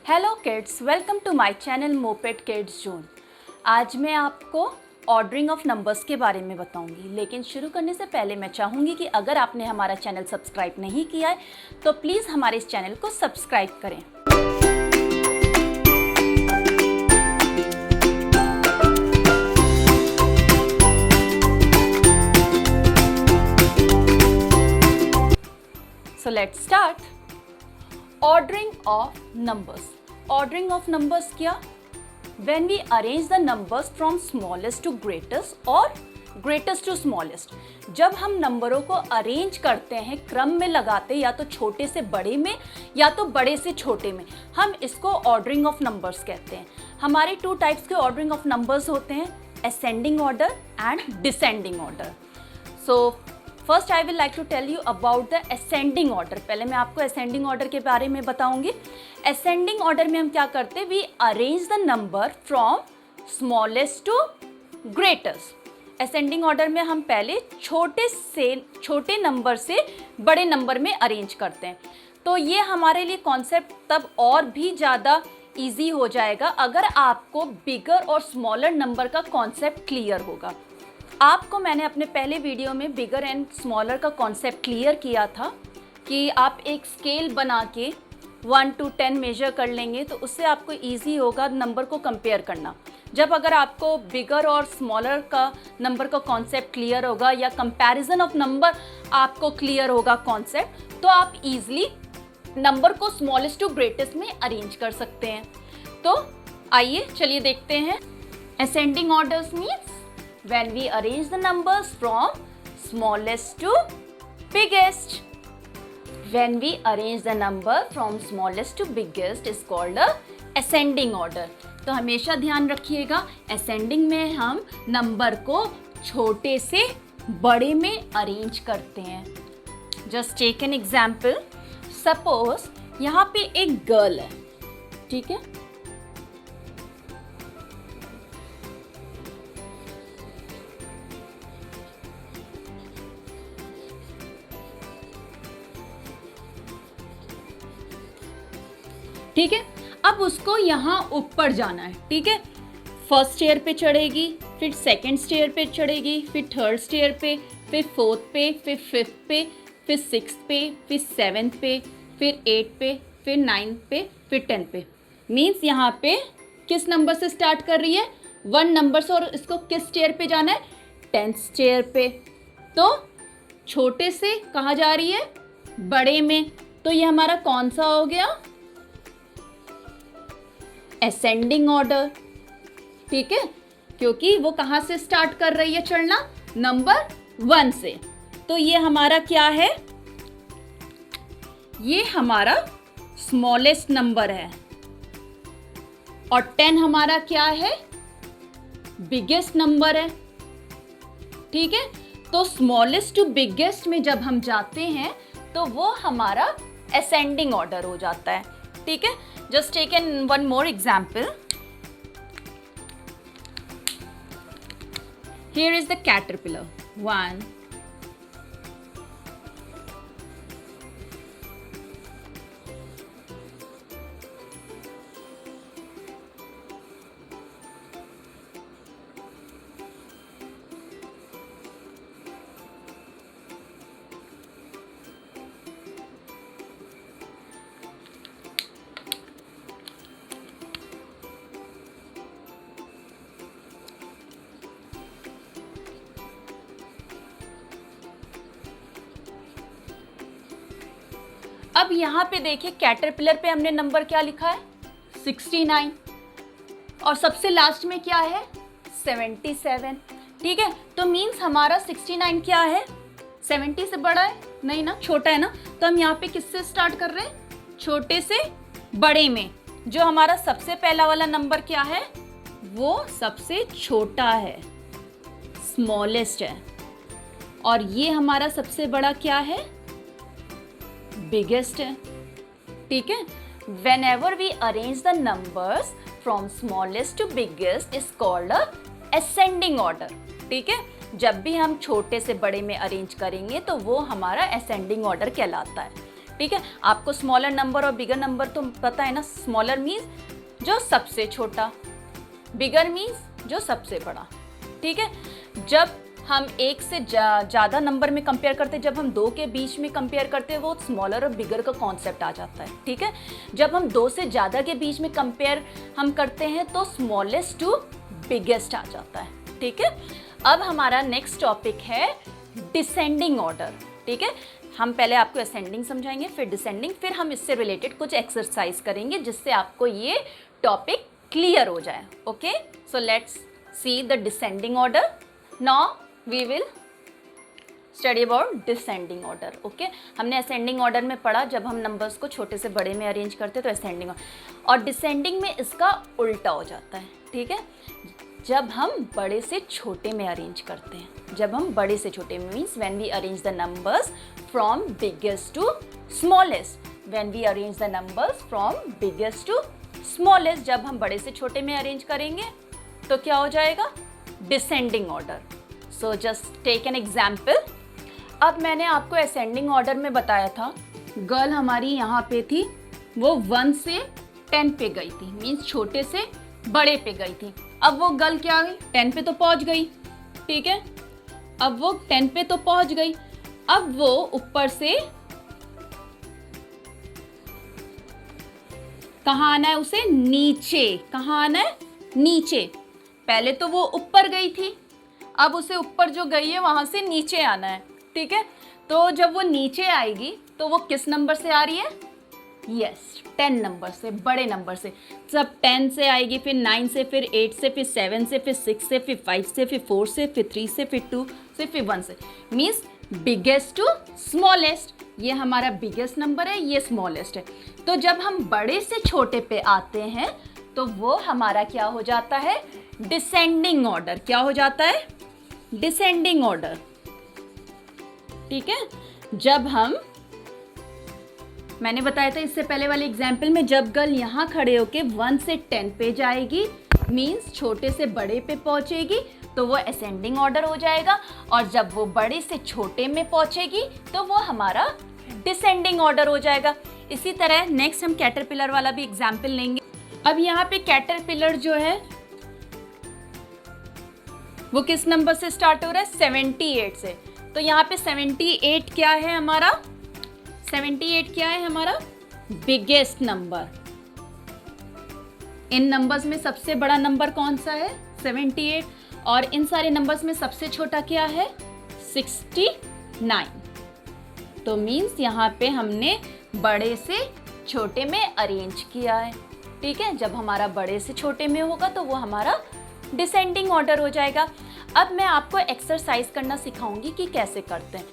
Hello kids, welcome to my channel moped kids zone. आज मैं आपको ऑर्डरिंग ऑफ नंबर्स के बारे में बताऊंगी, लेकिन शुरू करने से पहले मैं चाहूँगी कि अगर आपने हमारा चैनल सब्सक्राइब नहीं किया है तो प्लीज़ हमारे इस चैनल को सब्सक्राइब करें। So let's start. Ordering of numbers. Ordering of numbers क्या? When we arrange the numbers from smallest to greatest or greatest to smallest. जब हम नंबरों को अरेंज करते हैं, क्रम में लगाते, या तो छोटे से बड़े में या तो बड़े से छोटे में, हम इसको ऑर्डरिंग ऑफ नंबर्स कहते हैं। हमारे टू टाइप्स के ऑर्डरिंग ऑफ नंबर्स होते हैं, ascending order and descending order. So first I will like to tell you about the ascending order. पहले मैं आपको असेंडिंग ऑर्डर के बारे में बताऊंगी। असेंडिंग ऑर्डर में हम क्या करते हैं, we arrange the number from smallest to greatest. Ascending order में हम पहले छोटे नंबर से बड़े नंबर में अरेंज करते हैं। तो ये हमारे लिए कॉन्सेप्ट तब और भी ज़्यादा ईजी हो जाएगा अगर आपको बिगर और स्मॉलर नंबर का कॉन्सेप्ट क्लियर होगा। आपको मैंने अपने पहले वीडियो में बिगर एंड स्मॉलर का कॉन्सेप्ट क्लियर किया था कि आप एक स्केल बना के 1 to 10 मेजर कर लेंगे तो उससे आपको इजी होगा नंबर को कंपेयर करना। जब अगर आपको बिगर और स्मॉलर का नंबर का कॉन्सेप्ट क्लियर होगा या कंपैरिजन ऑफ नंबर आपको क्लियर होगा कॉन्सेप्ट, तो आप इजीली नंबर को स्मॉलेस्ट टू ग्रेटेस्ट में अरेंज कर सकते हैं। तो आइए चलिए देखते हैं। Ascending orders means when we arrange the numbers from smallest to biggest. When we arrange the number from smallest to biggest is called a ascending order. तो हमेशा ध्यान रखिएगा, ascending में हम नंबर को छोटे से बड़े में अरेंज करते हैं। Just take an example. Suppose यहाँ पे एक गर्ल है, ठीक है। ठीक है, अब उसको यहाँ ऊपर जाना है, ठीक है। फर्स्ट स्टेयर पे चढ़ेगी, फिर सेकंड स्टेयर पे चढ़ेगी, फिर थर्ड स्टेयर पे, फिर फोर्थ पे, फिर फिफ्थ पे, फिर सिक्स्थ पे, फिर सेवेंथ पे, फिर एट पे, फिर नाइन्थ पे, फिर 10 पे। मीन्स यहाँ पे किस नंबर से स्टार्ट कर रही है, 1 नंबर से, और इसको किस स्टेयर पे जाना है, 10th स्टेयर पे। तो छोटे से कहाँ जा रही है, बड़े में। तो ये हमारा कौन सा हो गया, असेंडिंग ऑर्डर, ठीक है, क्योंकि वो कहाँ से स्टार्ट कर रही है चढ़ना, नंबर 1 से। तो ये हमारा क्या है, ये हमारा स्मॉलेस्ट नंबर है, और 10 हमारा क्या है, बिगेस्ट नंबर है, ठीक है। तो स्मॉलेस्ट टू बिगेस्ट में जब हम जाते हैं तो वो हमारा असेंडिंग ऑर्डर हो जाता है, ठीक है। Just take one more example. Here is the caterpillar. 1, अब यहाँ पे देखिए कैटरपिलर पे हमने नंबर क्या लिखा है, 69, और सबसे लास्ट में क्या है, 77, ठीक है। तो मीन्स हमारा 69 क्या है, 70 से बड़ा है नहीं ना, छोटा है ना। तो हम यहाँ पे किससे स्टार्ट कर रहे हैं, छोटे से बड़े में। जो हमारा सबसे पहला वाला नंबर क्या है, वो सबसे छोटा है, स्मॉलेस्ट है, और ये हमारा सबसे बड़ा क्या है, बिगेस्ट है, ठीक है। Whenever we arrange the numbers from smallest to biggest is called a ascending order, ठीक है। जब भी हम छोटे से बड़े में अरेंज करेंगे तो वो हमारा ascending order कहलाता है, ठीक है, आपको स्मॉलर नंबर और बिगर नंबर तो पता है ना। स्मॉलर मीन्स जो सबसे छोटा, बिगर मीन्स जो सबसे बड़ा। ठीक है, जब हम एक से ज़्यादा नंबर में कंपेयर करते हैं, जब हम दो के बीच में कंपेयर करते हैं, वो स्मॉलर और बिगर का कॉन्सेप्ट आ जाता है। ठीक है, जब हम दो से ज़्यादा के बीच में कंपेयर हम करते हैं तो स्मॉलेस्ट टू बिगेस्ट आ जाता है। ठीक है, अब हमारा नेक्स्ट टॉपिक है डिसेंडिंग ऑर्डर। ठीक है, हम पहले आपको असेंडिंग समझाएंगे, फिर डिसेंडिंग, फिर हम इससे रिलेटेड कुछ एक्सरसाइज करेंगे जिससे आपको ये टॉपिक क्लियर हो जाए। Okay, so let's see the descending order. Now we will study about descending order. Okay, हमने असेंडिंग ऑर्डर में पढ़ा जब हम नंबर्स को छोटे से बड़े में अरेंज करते हैं तो असेंडिंग, और डिसेंडिंग में इसका उल्टा हो जाता है। ठीक है, जब हम बड़े से छोटे में अरेंज करते हैं, जब हम बड़े से छोटे में means when we arrange the numbers from biggest to smallest, when we arrange the numbers from biggest to smallest, जब हम बड़े से छोटे में अरेंज करेंगे तो क्या हो जाएगा, descending order. So just take an example. अब मैंने आपको असेंडिंग ऑर्डर में बताया था, गर्ल हमारी यहाँ पे थी, वो 1 से 10 पे गई थी, मीन्स छोटे से बड़े पे गई थी। अब वो गर्ल क्या गई, 10 पे तो पहुँच गई। ठीक है, अब वो 10 पे तो पहुँच गई, अब वो ऊपर से कहाँ आना है उसे, नीचे। कहाँ आना है, नीचे। पहले तो वो ऊपर गई थी, अब उसे ऊपर जो गई है वहां से नीचे आना है। ठीक है, तो जब वो नीचे आएगी तो वो किस नंबर से आ रही है, यस 10 नंबर से, बड़े नंबर से। जब 10 से आएगी, फिर 9 से, फिर 8 से, फिर 7 से, फिर 6 से, फिर 5 से, फिर 4 से, फिर 3 से, फिर 2 से, फिर 1 से, मीन्स बिगेस्ट टू स्मॉलेस्ट। ये हमारा बिगेस्ट नंबर है, ये स्मॉलेस्ट है। तो जब हम बड़े से छोटे पे आते हैं तो वो हमारा क्या हो जाता है, डिसेंडिंग ऑर्डर। क्या हो जाता है, डिसेंडिंग ऑर्डर। ठीक है, जब हम, मैंने बताया था इससे पहले वाले एग्जाम्पल में, जब गर्ल यहाँ खड़े होके 1 से 10 पे जाएगी, मीन्स छोटे से बड़े पे पहुंचेगी, तो वो असेंडिंग ऑर्डर हो जाएगा, और जब वो बड़े से छोटे में पहुंचेगी तो वो हमारा डिसेंडिंग ऑर्डर हो जाएगा। इसी तरह नेक्स्ट हम कैटरपिलर वाला भी एग्जाम्पल लेंगे। अब यहाँ पे कैटरपिलर जो है वो किस नंबर से स्टार्ट हो रहा है, 78 से। तो यहाँ पे 78 क्या है हमारा, 78 क्या है हमारा, बिगेस्ट नंबर। इन नंबर्स में सबसे बड़ा नंबर कौन सा है, 78, और इन सारे नंबर्स में सबसे छोटा क्या है, 69। तो मीन्स यहाँ पे हमने बड़े से छोटे में अरेंज किया है। ठीक है, जब हमारा बड़े से छोटे में होगा तो वो हमारा डिसेंडिंग ऑर्डर हो जाएगा। अब मैं आपको एक्सरसाइज करना सिखाऊंगी कि कैसे करते हैं।